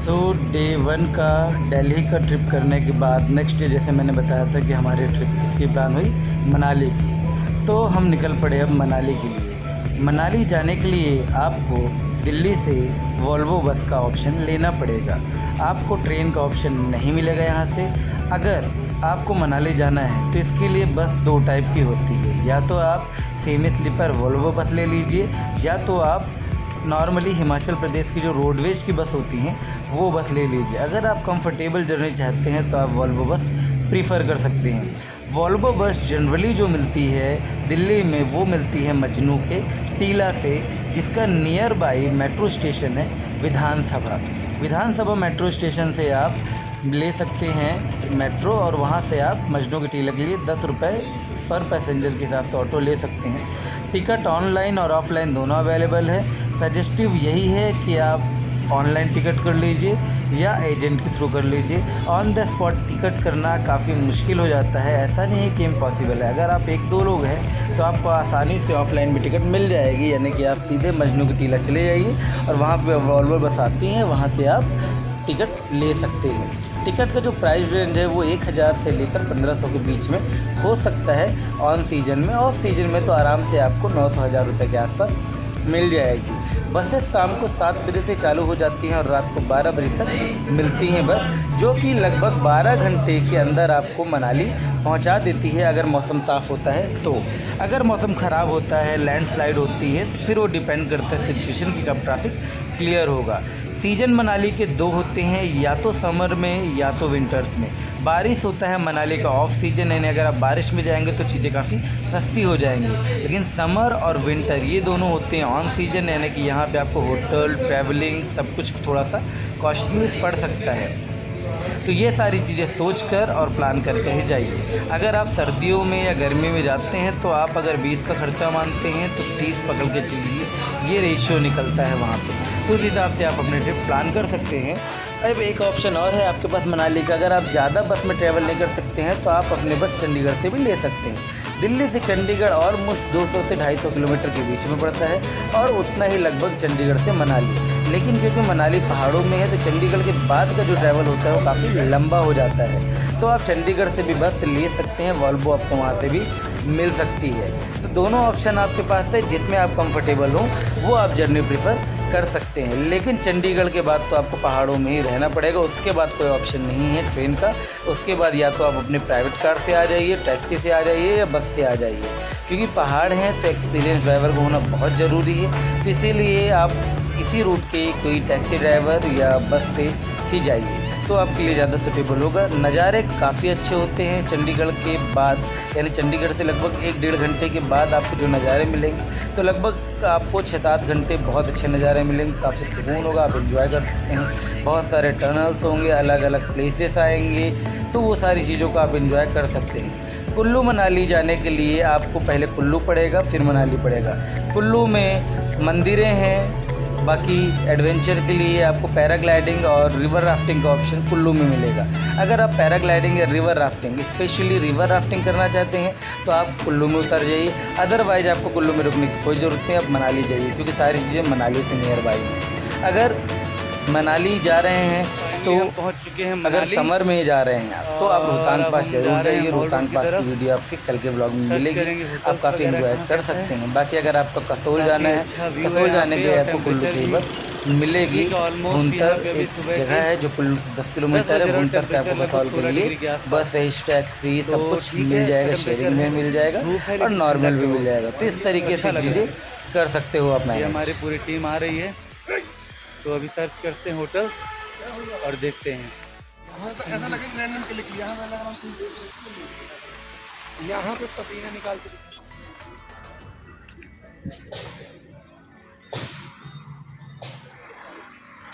सो day 1 का दिल्ली का trip करने के बाद नेक्स्ट डे जैसे मैंने बताया था कि हमारी ट्रिप किसकी प्लान हुई, मनाली की। तो हम निकल पड़े अब मनाली के लिए। मनाली जाने के लिए आपको दिल्ली से वॉल्वो बस का ऑप्शन लेना पड़ेगा। आपको ट्रेन का ऑप्शन नहीं मिलेगा यहाँ से। अगर आपको मनाली जाना है तो इसके लिए बस 2 टाइप की होती है, या तो आप सेमी स्लीपर वॉल्वो बस ले लीजिए, या तो आप नॉर्मली हिमाचल प्रदेश की जो रोडवेज की बस होती हैं वो बस ले लीजिए। अगर आप कंफर्टेबल जर्नी चाहते हैं तो आप वॉल्वो बस प्रीफ़र कर सकते हैं। वॉल्वो बस जनरली जो मिलती है दिल्ली में वो मिलती है मजनू के टीला से, जिसका नियर बाई मेट्रो स्टेशन है विधानसभा मेट्रो स्टेशन से आप ले सकते हैं मेट्रो, और वहाँ से आप मजनू के टीला के लिए 10 रुपये पर पैसेंजर के हिसाब से ऑटो ले सकते हैं। टिकट ऑनलाइन और ऑफ़लाइन दोनों अवेलेबल है। सजेस्टिव यही है कि आप ऑनलाइन टिकट कर लीजिए या एजेंट के थ्रू कर लीजिए। ऑन द स्पॉट टिकट करना काफ़ी मुश्किल हो जाता है, ऐसा नहीं है कि इम्पॉसिबल है। अगर आप 1-2 लोग हैं तो आपको आसानी से ऑफ़लाइन भी टिकट मिल जाएगी, यानी कि आप सीधे मजनू की टीला चले जाइए और वहाँ पे वॉल्वो बस आती हैं, वहाँ से आप टिकट ले सकते हैं। टिकट का जो प्राइस रेंज है वो 1000 से लेकर 1500 के बीच में हो सकता है ऑन सीज़न में। ऑफ सीज़न में तो आराम से आपको 900-1000 रुपये के आसपास मिल जाएगी। बसेस शाम को 7 बजे से चालू हो जाती हैं और रात को 12 बजे तक मिलती हैं बस, जो कि लगभग 12 घंटे के अंदर आपको मनाली पहुंचा देती है अगर मौसम साफ़ होता है तो। अगर मौसम ख़राब होता है, लैंडस्लाइड होती है, तो फिर वो डिपेंड करता है सिचुएशन की कब ट्रैफिक क्लियर होगा। सीज़न मनाली के 2 होते हैं, या तो समर में या तो विंटर्स में। बारिश होता है मनाली का ऑफ सीज़न, यानी अगर आप बारिश में जाएंगे तो चीज़ें काफ़ी सस्ती हो जाएंगी। लेकिन समर और विंटर ये दोनों होते हैं ऑन सीज़न, यानी कि यहाँ पे आपको होटल, ट्रैवलिंग सब कुछ थोड़ा सा कॉस्टली पड़ सकता है। तो ये सारी चीज़ें सोच कर और प्लान करके ही जाइए। अगर आप सर्दियों में या गर्मी में जाते हैं तो आप अगर 20 का खर्चा मानते हैं तो 30 पकड़ के चलिए, ये रेशियो निकलता है वहाँ पे। तो उस हिसाब से आप अपने ट्रिप प्लान कर सकते हैं। अब एक ऑप्शन और है आपके पास मनाली का, अगर आप ज़्यादा बस में ट्रैवल नहीं कर सकते हैं तो आप अपने बस चंडीगढ़ से भी ले सकते हैं। दिल्ली से चंडीगढ़ ऑलमोस्ट 200 से 250 किलोमीटर के बीच में पड़ता है, और उतना ही लगभग चंडीगढ़ से मनाली। लेकिन क्योंकि मनाली पहाड़ों में है तो चंडीगढ़ के बाद का जो ट्रैवल होता है वो काफ़ी लंबा हो जाता है। तो आप चंडीगढ़ से भी बस ले सकते हैं, वॉल्वो आपको वहाँ से भी मिल सकती है। तो दोनों ऑप्शन आपके पास है, जिसमें आप कंफर्टेबल हों वो आप जर्नी प्रीफर कर सकते हैं। लेकिन चंडीगढ़ के बाद तो आपको पहाड़ों में ही रहना पड़ेगा, उसके बाद कोई ऑप्शन नहीं है ट्रेन का। उसके बाद या तो आप अपने प्राइवेट कार से आ जाइए, टैक्सी से आ जाइए या बस से आ जाइए, क्योंकि पहाड़ हैं तो एक्सपीरियंस ड्राइवर को होना बहुत ज़रूरी है। तो इसीलिए आप इसी रूट के कोई टैक्सी ड्राइवर या बस से ही जाइए, तो आपके लिए ज़्यादा सूटेबल होगा। नज़ारे काफ़ी अच्छे होते हैं चंडीगढ़ के बाद, यानी चंडीगढ़ से लगभग 1-1.5 घंटे के बाद आपको जो नज़ारे मिलेंगे तो लगभग आपको 6-7 घंटे बहुत अच्छे नज़ारे मिलेंगे। काफ़ी सुकून होगा, आप एंजॉय कर सकते हैं। बहुत सारे टनल्स होंगे, अलग अलग प्लेसेस आएंगे, तो वो सारी चीज़ों को आप एंजॉय कर सकते हैं। कुल्लू मनाली जाने के लिए आपको पहले कुल्लू पड़ेगा, फिर मनाली पड़ेगा। कुल्लू में मंदिरें हैं, बाकी एडवेंचर के लिए आपको पैराग्लाइडिंग और रिवर राफ्टिंग का ऑप्शन कुल्लू में मिलेगा। अगर आप पैराग्लाइडिंग या river rafting, specially river rafting करना चाहते हैं तो आप कुल्लू में उतर जाइए। अदरवाइज़ आपको कुल्लू में रुकने की कोई ज़रूरत नहीं, आप मनाली जाइए, क्योंकि सारी चीज़ें मनाली से नियर बाई हैं। अगर मनाली जा रहे हैं तो पहुंच चुके हैं अगर मनाली। समर में जा रहे हैं आप तो आप रोहतांग और पास अब हम जा जरूर रहे हैं जाइए। मॉल रोहतांग रोड की पास की तरफ। वीडियो आपके कल के ब्लॉग में सर्च मिलेगी, करेंगे होटल्स आप काफ़ी वगैरह एंजॉय कहाँ कर कैसे सकते हैं। हैं। बाकी अगर आपको कसोल काफ़ी जाना है, अच्छा व्यू है कसोल यहाँ जाने पे के लिए और आपको कुल्लू टेम्परेचर की भी बस मिलेगी। ठीक है ऑलमोस्ट। यहाँ भुंतर पे अभी एक सुबह जगह के है जो कुल्लू से 10 किलोमीटर है, भुंतर से आपको कसौल के 16 लिए डिग्री के आसपास। बस है, टैक्सी सब तो कुछ ठीक मिल है, जाएगा, अच्छा शेयरिंग टेम्परेचर में है, मिल जाएगा धूप है और लेकिन नॉर्मल भी ठंडक है मिल जाएगा। तो इस तरीके अच्छा से लग चीज़ें रहा है। कर सकते हो आप ये मैनेज। हमारी पूरी टीम आ रही है, तो अभी सर्च करते हैं होटल और देखते हैं। ऐसा लगे कि रैंडम क्लिक किया, मैं लग रहा हूँ यहाँ पे पसीना निकाल के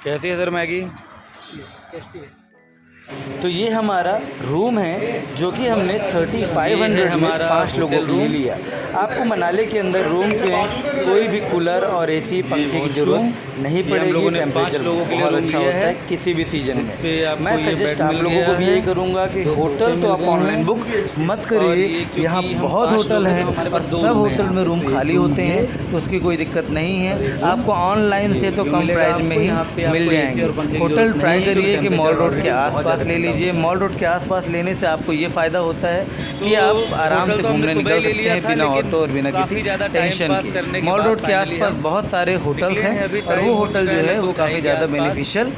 कैसी है सर मैगी? टेस्टी है। तो ये हमारा रूम है जो कि हमने 3500 में हमारा 5 लोगों होटल के लिए रूम। लिया। आपको मनाली के अंदर रूम में कोई भी कूलर और एसी पंखे की ज़रूरत नहीं ये हम पड़ेगी। लोगों ने 5 टेम्परेचर लोगों के लिए बहुत रूम अच्छा लिया होता है है। किसी भी सीजन पे में। आपको मैं ये सजेस्ट बेड आप मिल लोगों को भी गया यही है। करूँगा कि दो होटल कुर्सी तो मिल आप गए ऑनलाइन हैं। बुक मत और करिए। ये क्योंकि यहाँ हम बहुत 5 होटल लोग हैं, हैं तो हमारे और पास 2 सब रूम हैं होटल में यहाँ रूम पे। खाली एक रूम होते ये हैं, तो उसकी कोई दिक्कत नहीं है। आपको ऑनलाइन से तो जो कम मिलेगा प्राइस में आपको ही यहाँ पे आपको मिल AC जाएंगे। और पंखे की होटल जरूरत ट्राई नहीं है, करिए क्योंकि कि मॉल रोड के टेम्परेचर बहुत आसपास ज़्यादा ले ठंडा लीजिए। मॉल रोड के आसपास लेने से आपको ये फ़ायदा होता है कि आप आराम से घूमने निकल सकते हैं बिना ऑटो और बिना किसी टेंशन के। मॉल रोड के आसपास बहुत सारे होटल्स हैं और वो होटल जो है वो काफ़ी ज़्यादा बेनिफिशियल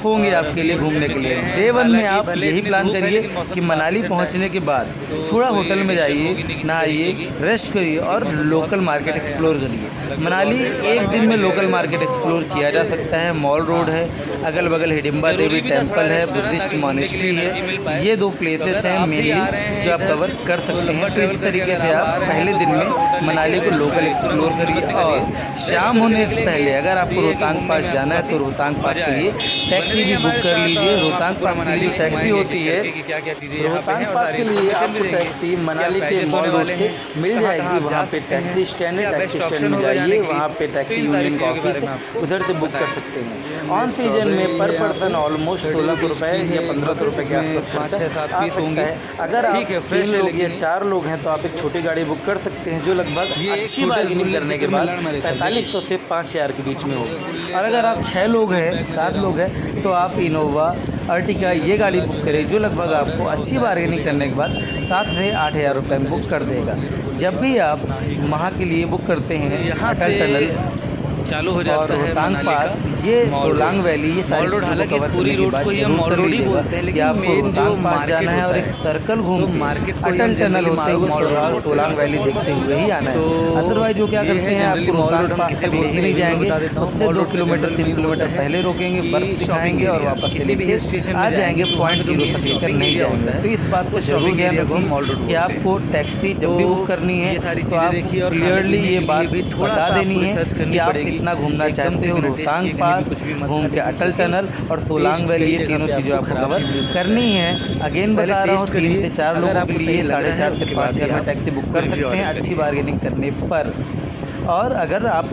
होंगे आपके लिए घूमने के लिए। डे 1 में आप यही प्लान करिए कि मनाली पहुंचने के बाद थोड़ा होटल में जाइए, नहाइए, रेस्ट करिए और लोकल मार्केट एक्सप्लोर करिए। मनाली एक दिन में लोकल मार्केट एक्सप्लोर किया जा सकता है। मॉल रोड है, अगल बगल हिडिंबा देवी टेम्पल है, बुद्धिस्ट मॉनेस्ट्री है। ये 2 प्लेसेस हैं मेनली जो आप कवर कर सकते हैं। तो इस तरीके से आप पहले दिन में मनाली को लोकल एक्सप्लोर करिए और शाम होने से पहले अगर आपको रोहतांग पास जाना है तो रोहतांग पास के लिए टैक्सी भी बुक कर लीजिए। रोहतांग पास के लिए टैक्सी होती है, रोहतांग पास के लिए आपको टैक्सी मनाली के मॉल रोड से मिल जाएगी। वहाँ पे टैक्सी स्टैंड है, टैक्सी स्टैंड में जाइए, वहाँ पे टैक्सी यूनियन का ऑफिस है, उधर से बुक कर सकते हैं। ऑन सीजन में पर पर्सन ऑलमोस्ट 1600 रुपये या 1500 रुपये के आसपास खर्चा आ सकता है। अगर आप 3 लोग या 4 लोग हैं तो आप एक छोटी गाड़ी बुक कर सकते हैं जो लगभग अच्छी बार्गेनिंग करने के बाद 4500 से 5000 के बीच में होगी। और अगर आप 6 लोग हैं, 7 लोग हैं तो आप इनोवा, अर्टिका ये गाड़ी बुक करें जो लगभग आपको अच्छी बार्गेनिंग करने के बाद 7 से 8000 रुपये में बुक कर देगा। जब भी आप वहाँ के लिए बुक करते हैं यहाँ अटल से टनल चालू हो और जाता है रोहतांग मनाली पास, का ये मॉल सोलांग रोड। वैली, ये सारी मॉल रोड, चीज़ों को हालांकि कवर पूरी करने के रोड बाद को ही हम जरूर मॉल कर रोड ही लीजिएगा बोलते हैं, कि लेकिन आपको मेन जो रोहतांग पास मार्केट जाना है और एक होता है, सर्कल घूम तो के मार्केट को ही अटल हम टनल जनरली होते हुए मॉल रोड बोलते सोलांग हैं। वैली देखते हुए ही आना है। तो अदरवाइज जो क्या ये करते है हैं आपको जनरली मॉल रोहतांग रोड हम पास किसे तक ले बोलते ही नहीं हैं, ये जाएंगे, बता देता हूँ। उससे मॉल 2 रोड के किलोमीटर जनरल 3 मीनिंग किलोमीटर होता है पहले रोकेंगे, कि बर्फ शॉपिंग दिखाएंगे और एरिया। वापस किसी चले भी के हिल स्टेशन में आ जाएंगे। जाएंगे, पॉइंट तो 0 मेन तक लेकर शॉपिंग नहीं एरिया होता जाएंगे। है, तो इस बात को उस जरूर शॉपिंग ध्यान एरिया को हम रखिए मॉल रोड कि बोलते हैं। आपको टैक्सी जब भी तो बुक करनी है ये सारी तो चीज़ें आप देखिए और क्लियरली खाने-पीने ये के बात लिए भी थोड़ा बता सा देनी आपको है रिसर्च करनी कि आप पड़ेगी। कितना घूमना एकदम चाहते से हो। बिना टेस्ट रोहतांग किए कहीं भी पास कुछ भी मत घूम के खाने अटल क्योंकि टनल और सोलांग टेस्ट वैली कई ये जगह तीनों पे चीज़ें आपको आपको खराब कवर भी मिल सकती करनी है। है। अगेन पहले बता रहा हूँ टेस्ट 3 करिए, से 4 अगर लोगों आपको के सही लिए लग रहा है 4.5 से उसके 5 बाद ही हज़ार में आप टैक्सी बुक कर कुछ भी सकते हैं ऑर्डर अच्छी करिए। बार्गेनिंग करने पर। और अगर आप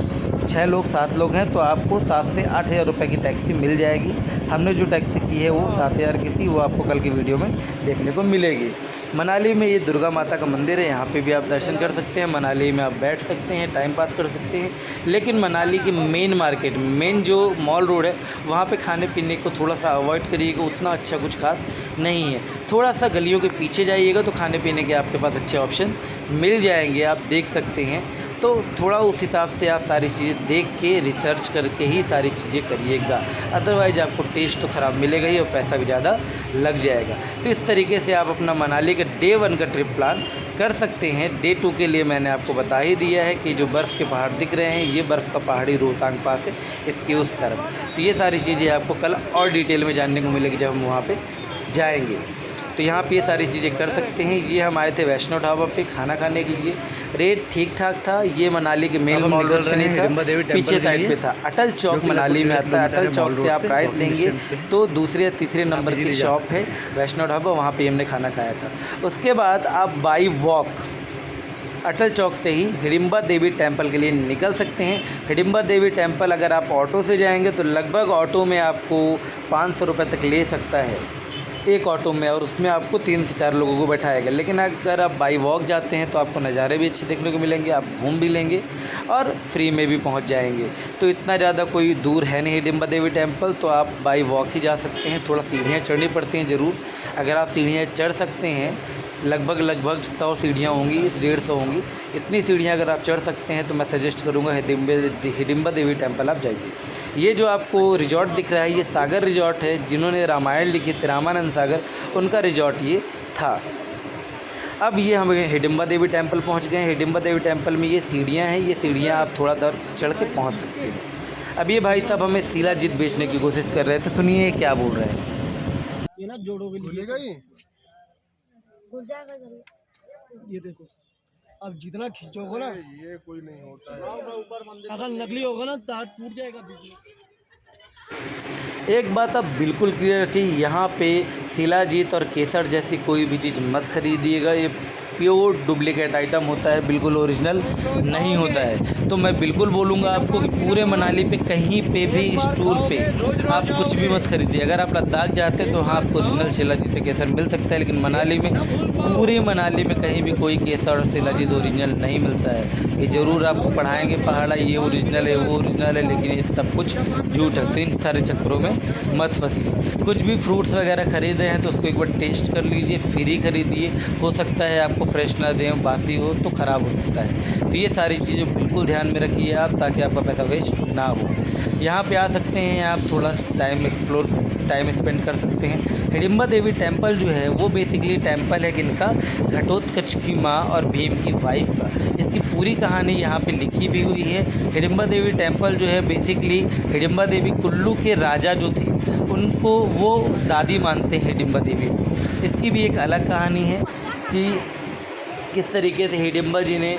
6 लोग 7 लोग हैं तो आपको 7 से 8000 रुपये की टैक्सी मिल जाएगी। हमने जो टैक्सी की है वो 7000 की थी, वो आपको कल की वीडियो में देखने को मिलेगी। मनाली में ये दुर्गा माता का मंदिर है, यहाँ पे भी आप दर्शन कर सकते हैं। मनाली में आप बैठ सकते हैं, टाइम पास कर सकते हैं। लेकिन मनाली की मेन मार्केट, मेन जो मॉल रोड है वहाँ पे खाने पीने को थोड़ा सा अवॉइड करिएगा, उतना अच्छा कुछ खास नहीं है। थोड़ा सा गलियों के पीछे जाइएगा तो खाने पीने के आपके पास अच्छे ऑप्शन मिल जाएंगे, आप देख सकते हैं। तो थोड़ा उस हिसाब से आप सारी चीज़ें देख के रिसर्च करके ही सारी चीज़ें करिएगा, अदरवाइज आपको टेस्ट तो ख़राब मिलेगा ही और पैसा भी ज़्यादा लग जाएगा। तो इस तरीके से आप अपना मनाली का डे 1 का ट्रिप प्लान कर सकते हैं। डे 2 के लिए मैंने आपको बता ही दिया है कि जो बर्फ़ के पहाड़ दिख रहे हैं ये बर्फ़ का पहाड़ी रोहतांग पास है, इसकी उस तरफ। तो ये सारी चीज़ें आपको कल और डिटेल में जानने को मिलेगी जब हम वहाँ पर जाएँगे। तो यहाँ पे ये सारी चीज़ें कर सकते हैं। ये हम आए थे वैष्णो ढाबा पे खाना खाने के लिए, रेट ठीक ठाक था। ये मनाली के मेन मॉल रोड पे नहीं था, पीछे साइड पे था। अटल चौक मनाली में आता है, अटल चौक से आप राइट लेंगे तो दूसरे या तीसरे नंबर की शॉप है वैष्णो ढाबा, वहाँ पे हमने खाना खाया था। उसके बाद आप बाई वॉक अटल चौक से ही हिडिंबा देवी टेम्पल के लिए निकल सकते हैं। हिडिंबा देवी टेम्पल अगर आप ऑटो से जाएंगे तो लगभग ऑटो में आपको 500 रुपये तक ले सकता है एक ऑटो में, और उसमें आपको 3 से 4 लोगों को बैठाएगा। लेकिन अगर आप बाई वॉक जाते हैं तो आपको नज़ारे भी अच्छे देखने को मिलेंगे, आप घूम भी लेंगे और फ्री में भी पहुंच जाएंगे। तो इतना ज़्यादा कोई दूर है नहीं हिडिंबा देवी टेम्पल, तो आप बाई वॉक ही जा सकते हैं। थोड़ा सीढ़ियाँ चढ़नी पड़ती हैं ज़रूर, अगर आप सीढ़ियाँ चढ़ सकते हैं लगभग 100 सीढ़ियाँ होंगी, 150 होंगी, इतनी सीढ़ियाँ अगर आप चढ़ सकते हैं तो मैं सजेस्ट करूँगा हिडिंबा देवी टेम्पल आप जाइए। ये जो आपको रिजॉर्ट दिख रहा है ये सागर रिजॉर्ट है, जिन्होंने रामायण लिखी थी, रामानंद सागर, उनका रिजॉर्ट ये था। अब ये हम हिडिंबा देवी टेम्पल पहुंच गए हैं। हिडिंबा देवी टेम्पल में ये सीढ़ियां हैं, ये सीढ़ियां आप थोड़ा दर चढ़ के पहुंच सकते हैं। अब ये भाई साहब हमें शिलाजीत बेचने की कोशिश कर रहे थे, सुनिए क्या बोल रहे हैं। ये ना जोड़ो के लिए ये ये देखो अब जितना खींचोगे ना ये कोई नहीं होता है। अगर नकली होगा ना तार टूट जाएगा बीच में। एक बात आप बिल्कुल क्लियर रखिए, यहाँ पे शिलाजीत और केसर जैसी कोई भी चीज़ मत खरीदिएगा। ये प्योर डुप्लीकेट आइटम होता है, बिल्कुल ओरिजिनल नहीं होता है। तो मैं बिल्कुल बोलूँगा आपको कि पूरे मनाली पे कहीं पे भी स्टोर पे आप कुछ भी मत खरीदिए। अगर आप लद्दाख जाते हैं तो हाँ आपको ओरिजिनल शिलाजीत केसर मिल सकता है, लेकिन मनाली में, पूरे मनाली में कहीं भी कोई केसर और शिलाजीत ओरिजिनल नहीं मिलता है। ये ज़रूर आपको पढ़ाएंगे पहाड़ा ये ओरिजिनल है वो ओरिजिनल है, लेकिन ये सब कुछ झूठ है। तो इन सारे चक्करों में मत फंसिए। कुछ भी फ्रूट्स वगैरह ख़रीदे हैं तो उसको एक बार टेस्ट कर लीजिए, फिर ही खरीदिए। हो सकता है आपको फ्रेश ना दें, बासी हो तो ख़राब हो सकता है। तो ये सारी चीज़ें बिल्कुल ध्यान में रखिए आप, ताकि आपका पैसा वेस्ट ना हो। यहाँ पे आ सकते हैं आप, थोड़ा टाइम स्पेंड कर सकते हैं। हिडिंबा देवी टेम्पल जो है वो बेसिकली टेम्पल है किनका, घटोत्कच की माँ और भीम की वाइफ का। इसकी पूरी कहानी यहाँ पे लिखी भी हुई है। हिडिंबा देवी टेम्पल जो है बेसिकली हिडिंबा देवी कुल्लू के राजा जो थे उनको वो दादी मानते हैं हिडिंबा देवी। इसकी भी एक अलग कहानी है कि किस तरीके से हिडिंबा जी ने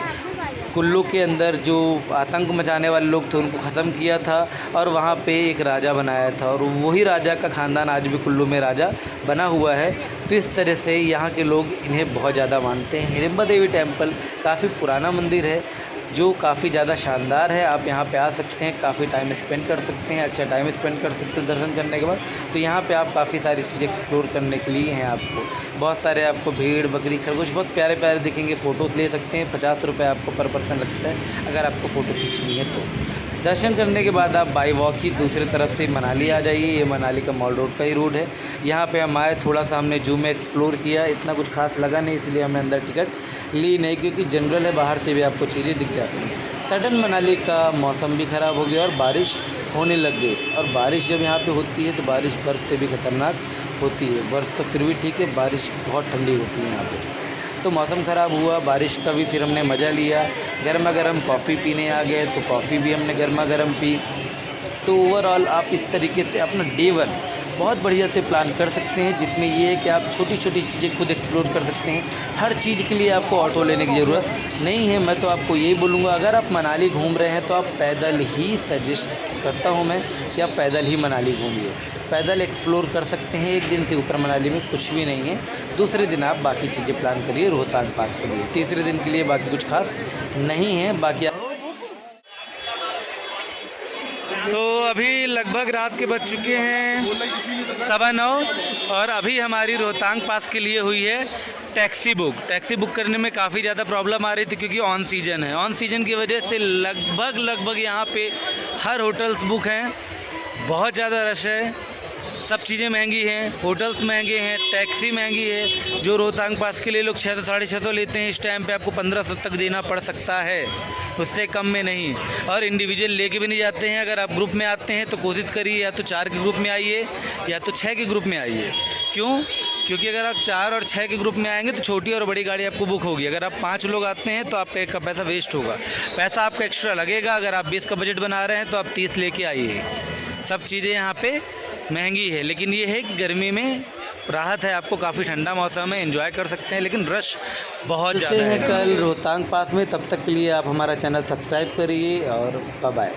कुल्लू के अंदर जो आतंक मचाने वाले लोग थे उनको ख़त्म किया था और वहाँ पे एक राजा बनाया था, और वही राजा का ख़ानदान आज भी कुल्लू में राजा बना हुआ है। तो इस तरह से यहाँ के लोग इन्हें बहुत ज़्यादा मानते हैं। हिडिंबा देवी टेम्पल काफ़ी पुराना मंदिर है जो काफ़ी ज़्यादा शानदार है। आप यहाँ पे आ सकते हैं, काफ़ी टाइम स्पेंड कर सकते हैं, अच्छा टाइम स्पेंड कर सकते हैं दर्शन करने के बाद। तो यहाँ पे आप काफ़ी सारी चीज़ें एक्सप्लोर करने के लिए हैं। आपको बहुत सारे आपको भेड़ बकरी खरगोश बहुत प्यारे प्यारे दिखेंगे, फ़ोटोज़ ले सकते हैं। 50 रुपये आपको पर पर्सन लगता है अगर आपको फ़ोटो खींचनी है तो। दर्शन करने के बाद आप बाई वॉक ही दूसरी तरफ से मनाली आ जाइए। ये मनाली का मॉल रोड का ही रोड है। यहाँ पे हम आए, थोड़ा सा हमने जू में एक्सप्लोर किया, इतना कुछ खास लगा नहीं, इसलिए हमने अंदर टिकट ली नहीं, क्योंकि जनरल है, बाहर से भी आपको चीज़ें दिख जाती हैं। सडन मनाली का मौसम भी ख़राब हो गया और बारिश होने लग गई। और बारिश जब यहाँ पे होती है तो बारिश बर्फ़ से भी ख़तरनाक होती है। बर्फ़ तो फिर भी ठीक है, बारिश बहुत ठंडी होती है यहाँ पे। तो मौसम ख़राब हुआ, बारिश का भी फिर हमने मज़ा लिया। गर्मा गर्म कॉफ़ी पीने आ गए तो कॉफ़ी भी हमने गर्मा गर्म पी। तो ओवरऑल आप इस तरीके से अपना डे 1 बहुत बढ़िया से प्लान कर सकते हैं, जिसमें ये है कि आप छोटी छोटी चीज़ें खुद एक्सप्लोर कर सकते हैं। हर चीज़ के लिए आपको ऑटो लेने की ज़रूरत नहीं है। मैं तो आपको यही बोलूँगा, अगर आप मनाली घूम रहे हैं तो आप पैदल ही सजेस्ट करता हूँ मैं कि आप पैदल ही मनाली घूमिए। पैदल एक्सप्लोर कर सकते हैं। एक दिन से ऊपर मनाली में कुछ भी नहीं है। दूसरे दिन आप बाकी चीज़ें प्लान करिए रोहतांग पास के लिए। तीसरे दिन के लिए बाकी कुछ खास नहीं है। बाकी तो अभी लगभग रात के बज चुके हैं 9:15 और अभी हमारी रोहतांग पास के लिए हुई है टैक्सी बुक करने में काफ़ी ज़्यादा प्रॉब्लम आ रही थी, क्योंकि ऑन सीज़न है। ऑन सीज़न की वजह से लगभग यहाँ पे हर होटल्स बुक हैं, बहुत ज़्यादा रश है, सब चीज़ें महंगी हैं, होटल्स महंगे हैं, टैक्सी महंगी है। जो रोहतांग पास के लिए लोग 600 650 लेते हैं, इस टाइम पे आपको 1500 तक देना पड़ सकता है, उससे कम में नहीं। और इंडिविजुअल लेके भी नहीं जाते हैं। अगर आप ग्रुप में आते हैं तो कोशिश करिए या तो 4 के ग्रुप में आइए या तो 6 के ग्रुप में आइए। क्यों? क्योंकि अगर आप 4 और 6 के ग्रुप में आएंगे तो छोटी और बड़ी गाड़ी आपको बुक होगी। अगर आप 5 लोग आते हैं तो आपका एक का पैसा वेस्ट होगा, पैसा आपका एक्स्ट्रा लगेगा। अगर आप 20 का बजट बना रहे हैं तो आप 30 लेके आइए। सब चीज़ें यहाँ पे महंगी है, लेकिन ये है कि गर्मी में राहत है, आपको काफ़ी ठंडा मौसम है, एंजॉय कर सकते हैं, लेकिन रश बहुत ज़्यादा है। कल रोहतांग पास में, तब तक के लिए आप हमारा चैनल सब्सक्राइब करिए और बाय बाय।